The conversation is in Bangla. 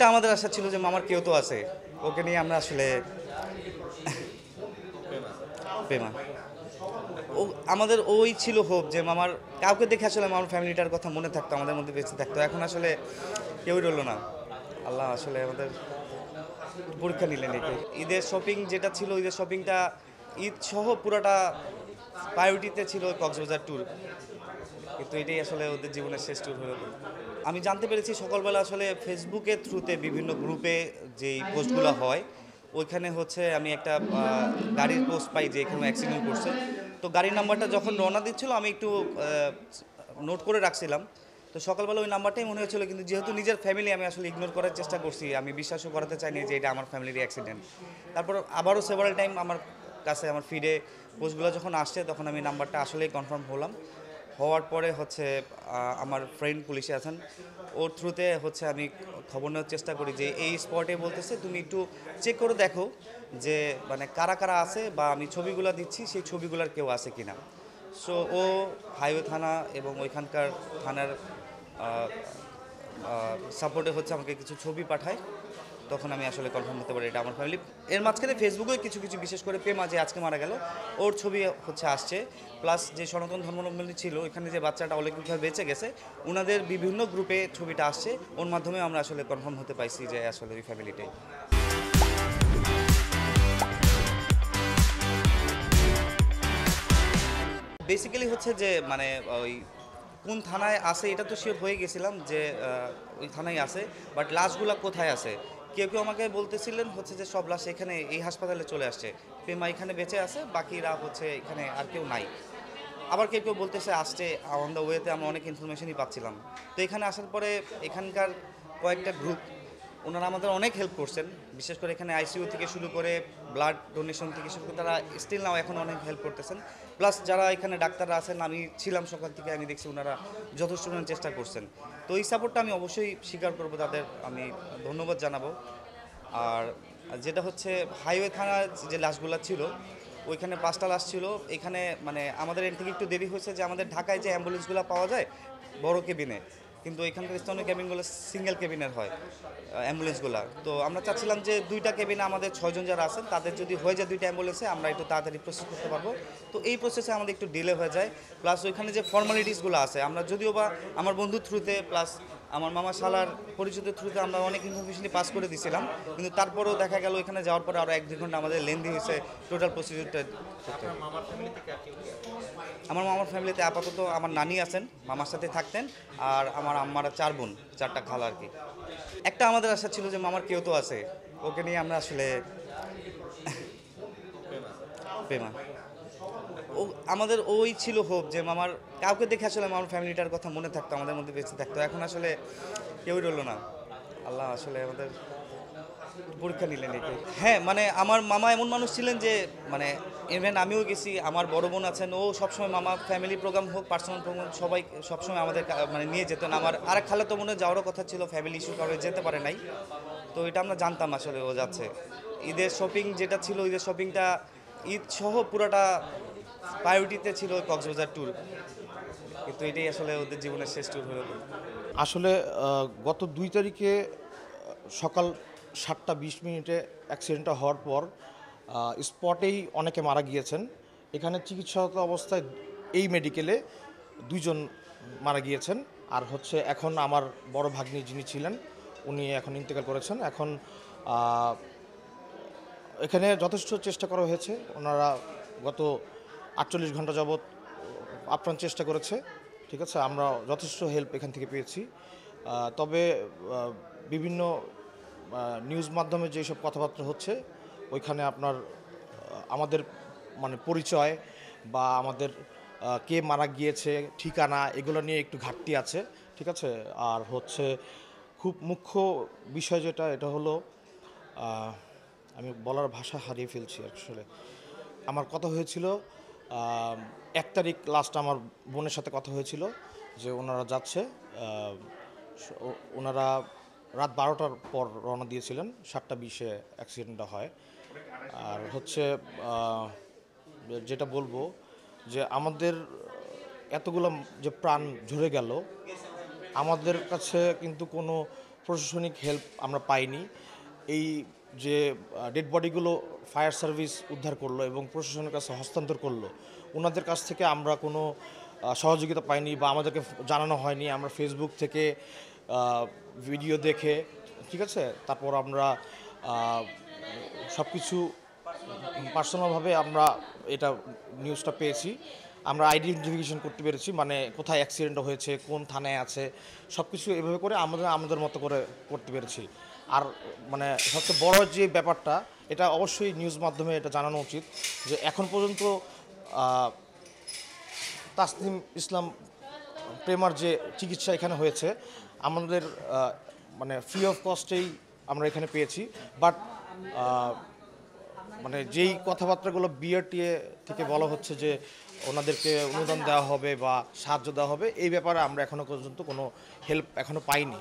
একটা আমাদের আশা ছিল যে মামার কেউ তো আছে, ওকে নিয়ে আমরা আসলে পেমা ও আমাদের ওই ছিল হোপ যে মামার কাউকে দেখে আসলে মামার ফ্যামিলিটার কথা মনে থাকতো, আমাদের মধ্যে বেঁচে থাকতো। এখন আসলে কেউই রইলো না। আল্লাহ আসলে আমাদের পরীক্ষা নিলেন একে। ঈদের শপিং যেটা ছিল, ঈদের শপিংটা ঈদ সহ পুরোটা প্রায়োরিটিতে ছিল কক্সবাজার ট্যুর, কিন্তু এটাই আসলে ওদের জীবনের শেষ ট্যুর হলো। আমি জানতে পেরেছি সকালবেলা আসলে ফেসবুকের থ্রুতে বিভিন্ন গ্রুপে যেই পোস্টগুলো হয় ওইখানে হচ্ছে আমি একটা গাড়ির পোস্ট পাই যে এখানে অ্যাক্সিডেন্ট করছে। তো গাড়ির নাম্বারটা যখন রওনা দিচ্ছিল আমি একটু নোট করে রাখছিলাম। তো সকালবেলা ওই নাম্বারটাই মনে হয়েছিল, কিন্তু যেহেতু নিজের ফ্যামিলি আমি আসলে ইগনোর করার চেষ্টা করছি, আমি বিশ্বাসও করাতে চাইনি যে এটা আমার ফ্যামিলির অ্যাক্সিডেন্ট। তারপর আবারও সেভারাল টাইম আমার কাছে আমার ফিডে পোস্টগুলো যখন আসছে তখন আমি নাম্বারটা আসলেই কনফার্ম হলাম। হওয়ার পরে হচ্ছে আমার ফ্রেন্ড পুলিশে আছেন, ওর থ্রুতে হচ্ছে আমি খবর নেওয়ার চেষ্টা করি যে এই স্পটে বলতেছে তুমি একটু চেক করে দেখো যে মানে কারা কারা আছে, বা আমি ছবিগুলো দিচ্ছি সেই ছবিগুলোর কেউ আছে কিনা। সো ও হাইওয়ে থানা এবং ওইখানকার থানার সাপোর্টে হচ্ছে আমাকে কিছু ছবি পাঠায়, তখন আমি আসলে কনফার্ম হতে পারি এটা আমার ফ্যামিলি। এর মাঝখানে ফেসবুকে কিছু কিছু বিশেষ করে পেমা যে আজকে মারা গেল ওর ছবি হচ্ছে আসছে, প্লাস যে সনাতন ধর্মাবলম্বী ছিল ওইখানে যে বাচ্চাটা অলৌকিকভাবে বেঁচে গেছে ওনাদের বিভিন্ন গ্রুপে ছবিটা আসছে, ওর মাধ্যমে আমরা আসলে কনফার্ম হতে পাইছি যে আসলে ওই ফ্যামিলিটাই। বেসিক্যালি হচ্ছে যে মানে ওই কোন থানায় আছে এটা তো শিওর হয়ে গেছিলাম যে ওই থানায় আছে, বাট লাশগুলা কোথায় আছে কেউ কেউ আমাকে বলতেছিলেন হচ্ছে যে সব লাশ এখানে এই হাসপাতালে চলে আসছে, পেমা এখানে বেঁচে আছে, বাকিরা হচ্ছে এখানে আর কেউ নাই। আবার কেউ কেউ বলতেছে আসছে অন দ্য ওয়েতে, আমরা অনেক ইনফরমেশনই পাচ্ছিলাম। তো এখানে আসার পরে এখানকার কয়েকটা গ্রুপ ওনারা আমাদের অনেক হেল্প করছেন, বিশেষ করে এখানে আইসিইউ থেকে শুরু করে ব্লাড ডোনেশন থেকে শুরু করে তারা স্টিল নাও এখন অনেক হেল্প করতেছেন। প্লাস যারা এখানে ডাক্তাররা আছেন, আমি ছিলাম সকাল থেকে, আমি দেখছি ওনারা যথেষ্ট চেষ্টা করছেন। তো এই সাপোর্টটা আমি অবশ্যই স্বীকার করবো, তাদের আমি ধন্যবাদ জানাবো। আর যেটা হচ্ছে হাইওয়ে থানার যে লাশগুলো ছিল ওইখানে 5টা লাশ ছিল। এখানে মানে আমাদের এর থেকে একটু দেরি হয়েছে যে আমাদের ঢাকায় যে অ্যাম্বুলেন্সগুলো পাওয়া যায় বড় কেবিনে, কিন্তু এখানকার স্থানীয় কেবিনগুলো সিঙ্গেল কেবিনের হয় অ্যাম্বুলেন্সগুলো। তো আমরা চাচ্ছিলাম যে 2টা কেবিনে আমাদের 6জন যারা আছেন তাদের যদি হয়ে যায় 2টা অ্যাম্বুলেন্সে আমরা একটু তাড়াতাড়ি প্রসেস করতে পারবো। তো এই প্রসেসে আমাদের একটু ডিলে হয়ে যায়। প্লাস ওইখানে যে ফর্মালিটিসগুলো আছে আমরা যদিও বা আমার বন্ধুর থ্রুতে প্লাস আমার মামা শালার পরিচিতের থ্রুতে আমরা অনেক ইনফরমেশনই পাস করে দিয়েছিলাম, কিন্তু তারপরেও দেখা গেল এখানে যাওয়ার পরে আরও 1-2 ঘন্টা আমাদের লেন্দি হয়েছে টোটাল প্রসিডিউরটা করতে। আমার মামার ফ্যামিলিতে আপাতত আমার নানি আছেন, মামার সাথে থাকতেন, আর আমার আম্মারা 4 বোন, 4টা খালা আর কি। একটা আমাদের আশা ছিল যে মামার কেউ তো আছে, ওকে নিয়ে আমরা আসলে পেমা ও আমাদের ওই ছিল হোপ যে মামার কাউকে দেখে আসলে মামার ফ্যামিলিটার কথা মনে থাকতো, আমাদের মধ্যে বেঁচে থাকতো। এখন আসলে কেউই রইলো না। আল্লাহ আসলে আমাদের পরীক্ষা নিলেন একে। হ্যাঁ, মানে আমার মামা এমন মানুষ ছিলেন যে মানে ইভেন আমিও গেছি, আমার বড় বোন আছেন, ও সবসময় মামা ফ্যামিলি প্রোগ্রাম হোক পার্সোনাল প্রোগ্রাম সবাই সবসময় আমাদের মানে নিয়ে যেতেন। আমার আরেক খালাতো মনে যাওয়ারও কথা ছিল, ফ্যামিলি ইস্যু কারণে যেতে পারে নাই। তো এটা আমরা জানতাম আসলে ও যাচ্ছে। ঈদের শপিং যেটা ছিল, ঈদের শপিংটা ঈদ সহ পুরোটা প্রায়োরিটিতে ছিল কক্সবাজার ট্যুর, কিন্তু এটাই আসলে ওদের জীবনের শেষ ট্যুর হলো। আসলে গত 2 তারিখে সকাল 7টা 20 মিনিটে অ্যাক্সিডেন্টটা হওয়ার পর স্পটেই অনেকে মারা গিয়েছেন। এখানে চিকিৎসারত অবস্থায় এই মেডিকেলে 2 জন মারা গিয়েছেন। আর হচ্ছে এখন আমার বড় ভাগ্নি যিনি ছিলেন উনি এখন ইন্তেকাল করেছেন। এখন এখানে যথেষ্ট চেষ্টা করা হয়েছে। ওনারা গত 48 ঘন্টা যাবৎ আপ্রাণ চেষ্টা করেছে। ঠিক আছে, আমরা যথেষ্ট হেল্প এখান থেকে পেয়েছি। তবে বিভিন্ন নিউজ মাধ্যমে যেসব কথাবার্তা হচ্ছে ওইখানে আপনার আমাদের মানে পরিচয় বা আমাদের কে মারা গিয়েছে ঠিকানা এগুলো নিয়ে একটু ঘাটতি আছে। ঠিক আছে, আর হচ্ছে খুব মুখ্য বিষয় যেটা এটা হলো আমি বলার ভাষা হারিয়ে ফেলছি আসলে। আমার কথা হয়েছিল 1 তারিখ লাস্ট আমার বোনের সাথে কথা হয়েছিল যে ওনারা যাচ্ছে। ওনারা রাত 12টার পর রওনা দিয়েছিলেন, 7টা 20-এ অ্যাক্সিডেন্টটা হয়। আর হচ্ছে যেটা বলবো যে আমাদের এতগুলো যে প্রাণ ঝরে গেল, আমাদের কাছে কিন্তু কোনো প্রশাসনিক হেল্প আমরা পাইনি। এই যে ডেড বডিগুলো ফায়ার সার্ভিস উদ্ধার করলো এবং প্রশাসনের কাছে হস্তান্তর করলো, ওনাদের কাছ থেকে আমরা কোনো সহযোগিতা পাইনি বা আমাদেরকে জানানো হয়নি। আমরা ফেসবুক থেকে ভিডিও দেখে, ঠিক আছে, তারপর আমরা সব কিছু পার্সোনালভাবে আমরা এটা নিউজটা পেয়েছি। আমরা আইডেন্টিফিকেশন করতে পেরেছি, মানে কোথায় অ্যাক্সিডেন্ট হয়েছে, কোন থানায় আছে, সব কিছু এভাবে করে আমাদের মতো করে করতে পেরেছি। আর মানে সবচেয়ে বড় যে ব্যাপারটা, এটা অবশ্যই নিউজ মাধ্যমে এটা জানানো উচিত যে এখন পর্যন্ত তাসনিম ইসলাম প্রেমার যে চিকিৎসা এখানে হয়েছে আমাদের মানে ফ্রি অফ কস্টেই আমরা এখানে পেয়েছি। বাট মানে যেই কথাবার্তাগুলো বিআরটিএ থেকে বলা হচ্ছে যে ওনাদেরকে অনুদান দেওয়া হবে বা সাহায্য দেওয়া হবে, এই ব্যাপারে আমরা এখনো পর্যন্ত কোনো হেল্প এখনো পাইনি।